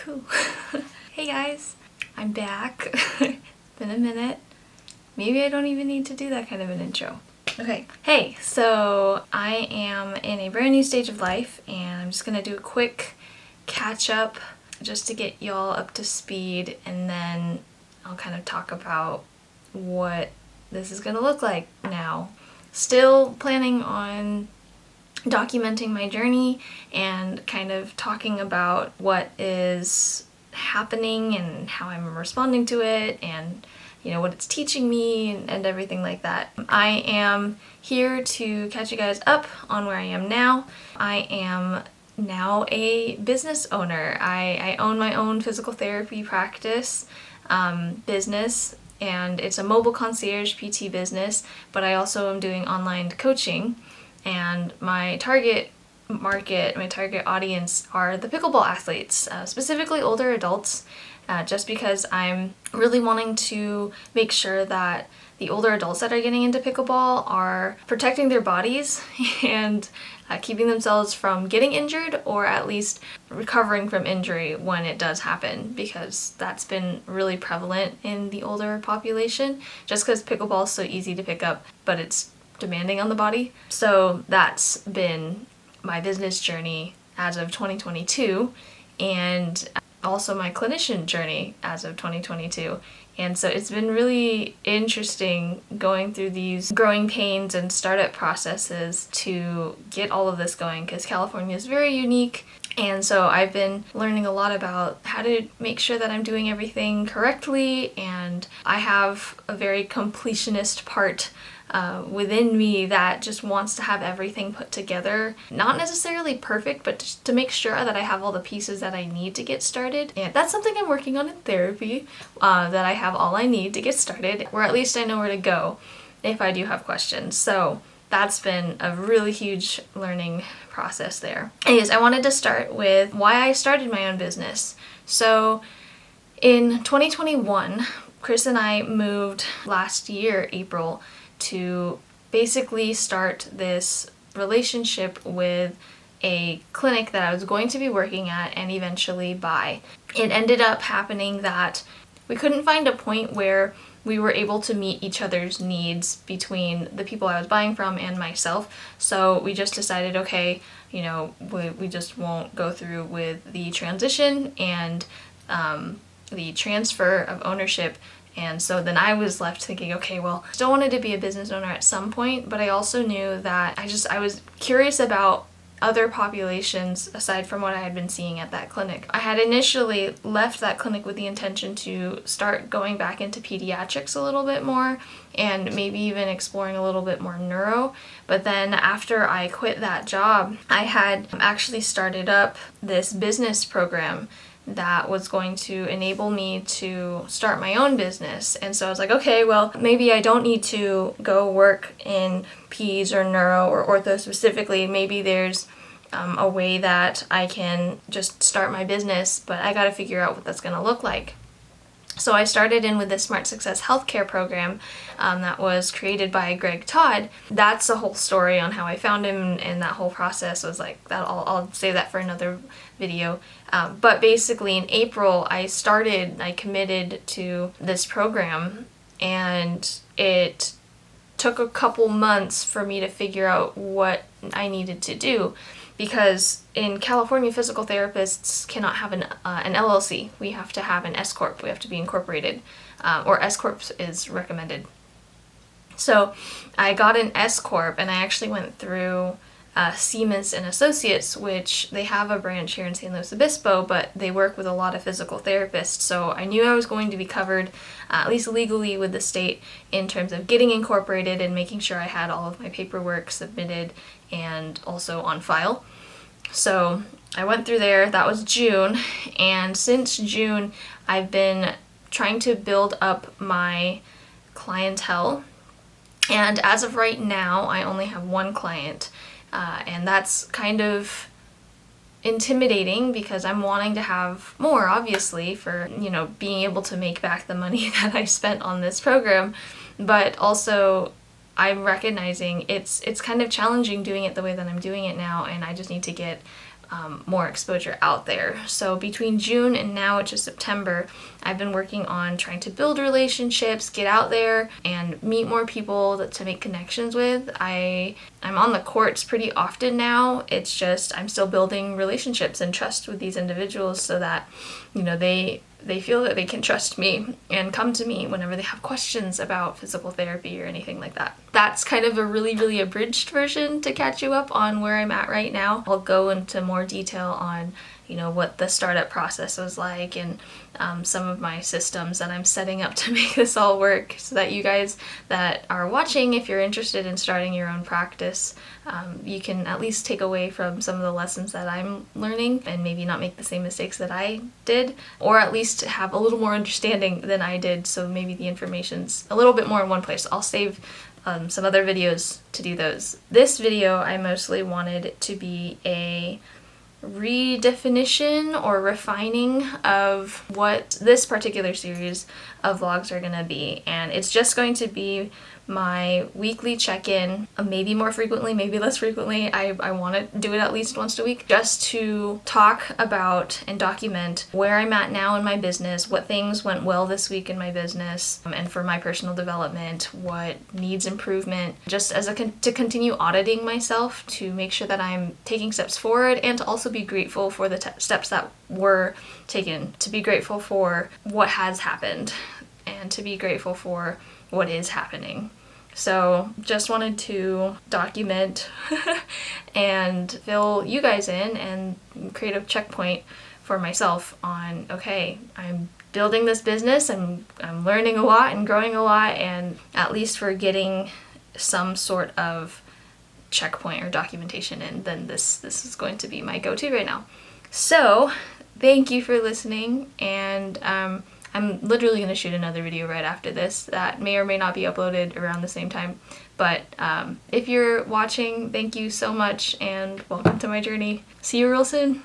Cool. Hey guys, I'm back. Been a minute. Maybe I don't even need to do that kind of an intro. Okay. Hey, so I am in a brand new stage of life and I'm just gonna do a quick catch up just to get y'all up to speed, and then I'll kind of talk about what this is gonna look like now. Still planning on documenting my journey and kind of talking about what is happening and how I'm responding to it, and what it's teaching me and everything like that. I am here to catch you guys up on where I am now. I am now a business owner. I own my own physical therapy practice business, and it's a mobile concierge PT business, but I also am doing online coaching. And my target market, my target audience are the pickleball athletes, specifically older adults, just because I'm really wanting to make sure that the older adults that are getting into pickleball are protecting their bodies and keeping themselves from getting injured, or at least recovering from injury when it does happen, because that's been really prevalent in the older population, just because pickleball is so easy to pick up, but it's demanding on the body. So that's been my business journey as of 2022, and also my clinician journey as of 2022. And so it's been really interesting going through these growing pains and startup processes to get all of this going, because California is very unique. And so I've been learning a lot about how to make sure that I'm doing everything correctly, and I have a very completionist part within me that just wants to have everything put together. Not necessarily perfect, but just to make sure that I have all the pieces that I need to get started. And that's something I'm working on in therapy, that I have all I need to get started, or at least I know where to go if I do have questions. So that's been a really huge learning process there. Anyways, I wanted to start with why I started my own business. So in 2021, Chris and I moved last year, April, to basically start this relationship with a clinic that I was going to be working at and eventually buy. It ended up happening that we couldn't find a point where we were able to meet each other's needs between the people I was buying from and myself. So we just decided, okay, we just won't go through with the transition and the transfer of ownership. And so then I was left thinking, okay, well, I still wanted to be a business owner at some point, but I also knew that I was curious about other populations aside from what I had been seeing at that clinic. I had initially left that clinic with the intention to start going back into pediatrics a little bit more, and maybe even exploring a little bit more neuro. But then after I quit that job, I had actually started up this business program that was going to enable me to start my own business. And so I was like, okay, well, maybe I don't need to go work in peds or neuro or ortho specifically. Maybe there's a way that I can just start my business, but I got to figure out what that's going to look like. So I started in with the Smart Success Healthcare program that was created by Greg Todd. That's a whole story on how I found him, and that whole process was like that. I'll save that for another video. But basically in April, I committed to this program, and it took a couple months for me to figure out what I needed to do. Because in California, physical therapists cannot have an LLC. We have to have an S Corp. We have to be incorporated, or S Corp is recommended. So I got an S Corp, and I actually went through Siemens and Associates, which they have a branch here in San Luis Obispo, but they work with a lot of physical therapists. So I knew I was going to be covered, at least legally, with the state in terms of getting incorporated and making sure I had all of my paperwork submitted and also on file. So I went through there. That was June, and since June I've been trying to build up my clientele, and as of right now I only have one client, and that's kind of intimidating because I'm wanting to have more, obviously, for being able to make back the money that I spent on this program, but also I'm recognizing it's kind of challenging doing it the way that I'm doing it now, and I just need to get more exposure out there. So between June and now, which is September, I've been working on trying to build relationships, get out there and meet more people to make connections with. I'm on the courts pretty often now. It's just I'm still building relationships and trust with these individuals so that, you know, they feel that they can trust me and come to me whenever they have questions about physical therapy or anything like that. That's kind of a really, really abridged version to catch you up on where I'm at right now. I'll go into more detail on, you know, what the startup process was like and some of my systems that I'm setting up to make this all work so that you guys that are watching, if you're interested in starting your own practice, you can at least take away from some of the lessons that I'm learning and maybe not make the same mistakes that I did, or at least have a little more understanding than I did, so maybe the information's a little bit more in one place. I'll save some other videos to do those. This video I mostly wanted to be a redefinition or refining of what this particular series of vlogs are going to be, and it's just going to be my weekly check-in, maybe more frequently, maybe less frequently. I want to do it at least once a week, just to talk about and document where I'm at now in my business, what things went well this week in my business, and for my personal development, what needs improvement, just as to continue auditing myself to make sure that I'm taking steps forward, and to also be grateful for the steps that were taken, to be grateful for what has happened, and to be grateful for what is happening. So just wanted to document and fill you guys in and create a checkpoint for myself on, okay, I'm building this business, I'm learning a lot and growing a lot, and at least for getting some sort of checkpoint or documentation in, then this is going to be my go-to right now. So thank you for listening, and I'm literally going to shoot another video right after this that may or may not be uploaded around the same time. But if you're watching, thank you so much and welcome to my journey. See you real soon.